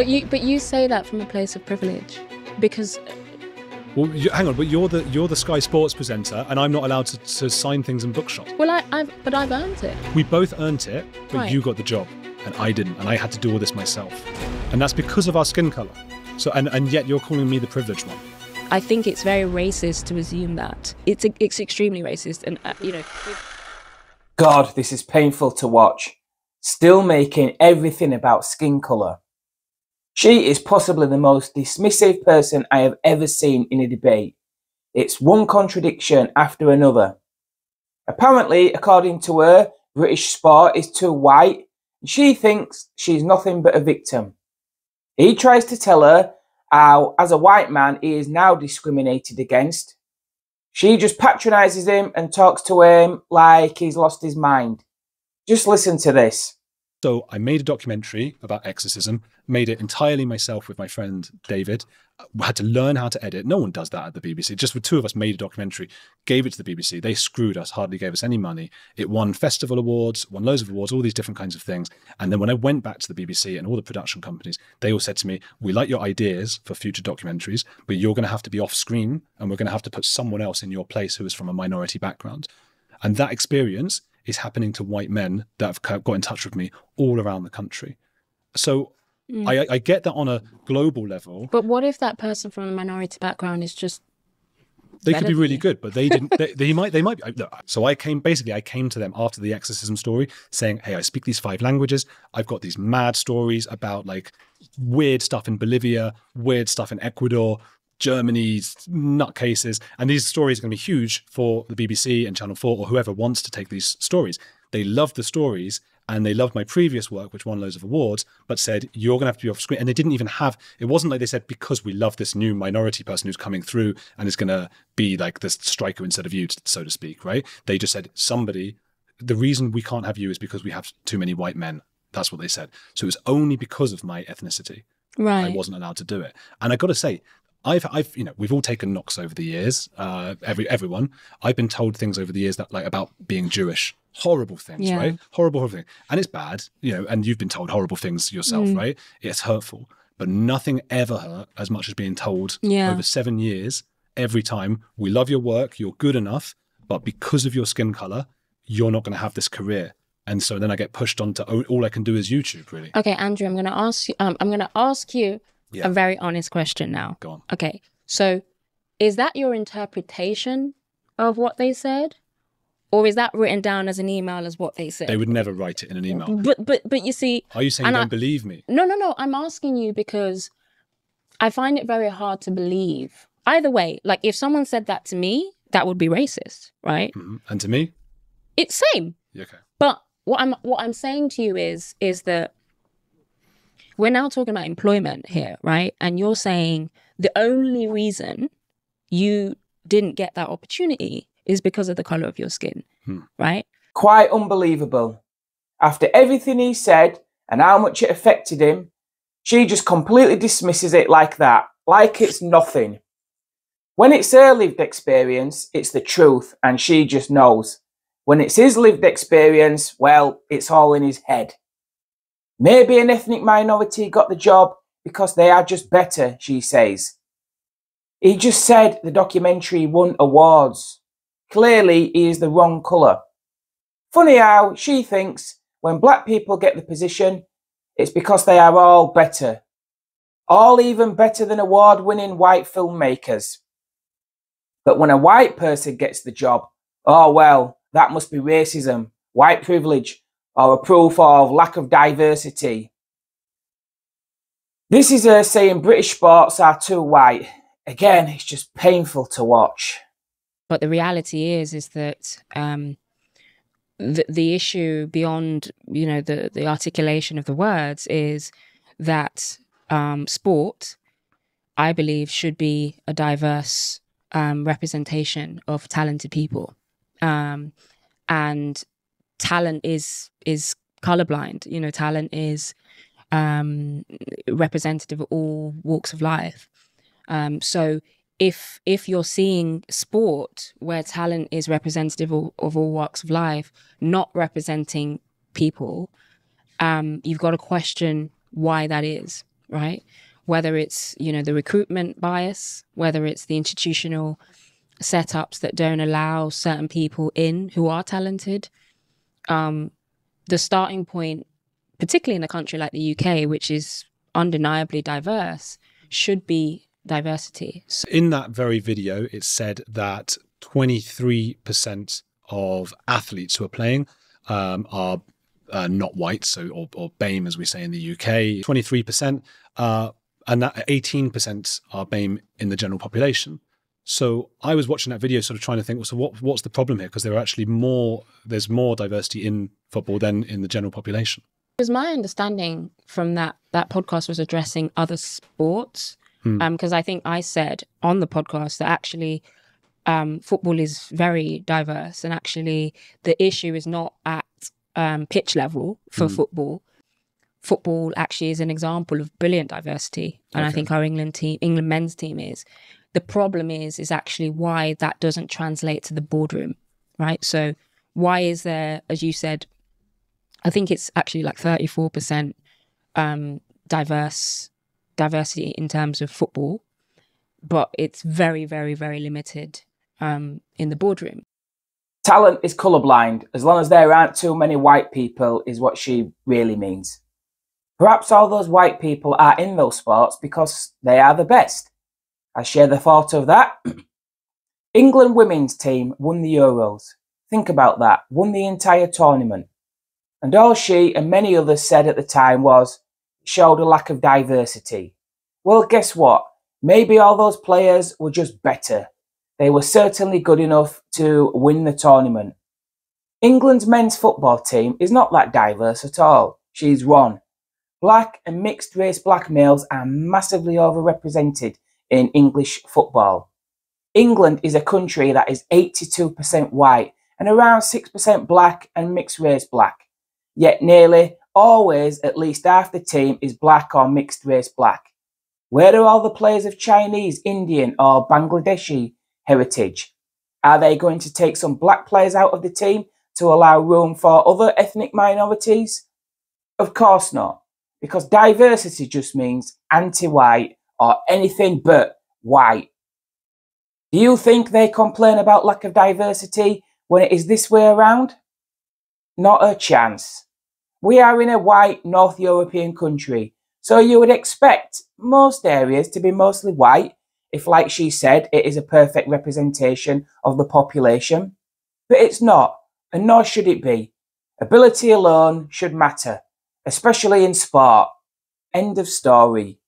But you say that from a place of privilege, because. Well, hang on, but you're the Sky Sports presenter, and I'm not allowed to sign things in bookshops. Well, I've earned it. We both earned it, but Right. you got the job, and I didn't, and I had to do all this myself, and that's because of our skin colour. So, and yet you're calling me the privileged one. I think it's very racist to assume that. It's extremely racist, and God, this is painful to watch. Still making everything about skin colour. She is possibly the most dismissive person I have ever seen in a debate. It's one contradiction after another. Apparently, according to her, British sport is too white, and she thinks she's nothing but a victim. He tries to tell her how, as a white man, he is now discriminated against. She just patronises him and talks to him like he's lost his mind. Just listen to this. So I made a documentary about exorcism, made it entirely myself with my friend David. I had to learn how to edit. No one does that at the BBC. Just the two of us made a documentary, gave it to the BBC. They screwed us, hardly gave us any money. It won festival awards, won loads of awards, all these different kinds of things. And then when I went back to the BBC and all the production companies, they all said to me, we like your ideas for future documentaries, but you're going to have to be off screen and we're going to have to put someone else in your place who is from a minority background. And that experience is happening to white men that have got in touch with me all around the country. So I get that on a global level. But what if that person from a minority background is just they could be really good, but they didn't. They might be. Look, so I came to them after the exorcism story, saying, "Hey, I speak these 5 languages. I've got these mad stories about like weird stuff in Bolivia, weird stuff in Ecuador, Germany's nutcases, and these stories are going to be huge for the BBC and Channel 4 or whoever wants to take these stories. They loved the stories and they loved my previous work, which won loads of awards, but said, you're going to have to be off screen. And they didn't even have, it wasn't like they said, because we love this new minority person who's coming through and is going to be like this striker instead of you, so to speak, right? They just said, the reason we can't have you is because we have too many white men. That's what they said. So it was only because of my ethnicity. right? I wasn't allowed to do it. And I got to say, we've all taken knocks over the years. Everyone. I've been told things over the years that like about being Jewish, horrible things, Yeah. right? Horrible thing, and it's bad, And you've been told horrible things yourself, right? It's hurtful, but nothing ever hurt as much as being told over 7 years. Every time, we love your work, you're good enough, but because of your skin color, you're not going to have this career. And so then I get pushed onto all I can do is YouTube, really. Okay, Andrew, I'm going to ask you. Yeah. A very honest question now. Go on. Okay, so is that your interpretation of what they said, or is that written down as an email as what they said? They would never write it in an email. But you see, Are you saying you don't believe me? No. I'm asking you because I find it very hard to believe. Either way, like if someone said that to me, that would be racist, right? Mm-hmm. And to me? It's same. Okay. But what I'm saying to you is that we're now talking about employment here, right? And you're saying the only reason you didn't get that opportunity is because of the color of your skin, right? Quite unbelievable. After everything he said and how much it affected him, she just completely dismisses it like that, like it's nothing. When it's her lived experience, it's the truth, and she just knows. When it's his lived experience, well, it's all in his head. Maybe an ethnic minority got the job because they are just better, she says. He just said the documentary won awards. Clearly, he is the wrong colour. Funny how she thinks when black people get the position, it's because they are all better. All even better than award-winning white filmmakers. But when a white person gets the job, oh well, that must be racism, white privilege, or a proof of lack of diversity. This is her saying British sports are too white. Again, it's just painful to watch. But the reality is that the issue beyond, the articulation of the words is that sport, I believe, should be a diverse representation of talented people. And talent is colorblind. Talent is representative of all walks of life. So if you're seeing sport where talent is representative of all walks of life, not representing people, you've got to question why that is, right? Whether it's, you know, the recruitment bias, whether it's the institutional setups that don't allow certain people in who are talented. The starting point, particularly in a country like the UK, which is undeniably diverse, should be diversity. So in that very video, it said that 23% of athletes who are playing are not white, so or BAME as we say in the UK. 23%, and that 18% are BAME in the general population. So I was watching that video, sort of trying to think, well, so what's the problem here? Because there are actually there's more diversity in football than in the general population. Because my understanding from that podcast was addressing other sports. Because I think I said on the podcast that actually football is very diverse, and actually the issue is not at pitch level for football. Football actually is an example of brilliant diversity, and I think our England men's team is. The problem is actually why that doesn't translate to the boardroom, right? So why is there, as you said, I think it's actually like 34% diversity in terms of football, but it's very, very, very limited in the boardroom. Talent is colourblind. As long as there aren't too many white people is what she really means. Perhaps all those white people are in those sports because they are the best. I share the thought of that. England women's team won the Euros. Think about that. Won the entire tournament. And all she and many others said at the time was, it showed a lack of diversity. Well, guess what? Maybe all those players were just better. They were certainly good enough to win the tournament. England's men's football team is not that diverse at all. She's wrong. Black and mixed race black males are massively overrepresented in English football. England is a country that is 82% white and around 6% black and mixed race black. Yet nearly always at least half the team is black or mixed race black. Where are all the players of Chinese, Indian or Bangladeshi heritage? Are they going to take some black players out of the team to allow room for other ethnic minorities? Of course not, because diversity just means anti-white or anything but white. Do you think they complain about lack of diversity when it is this way around? Not a chance. We are in a white North European country, so you would expect most areas to be mostly white if, like she said, it is a perfect representation of the population. But it's not, and nor should it be. Ability alone should matter, especially in sport. End of story.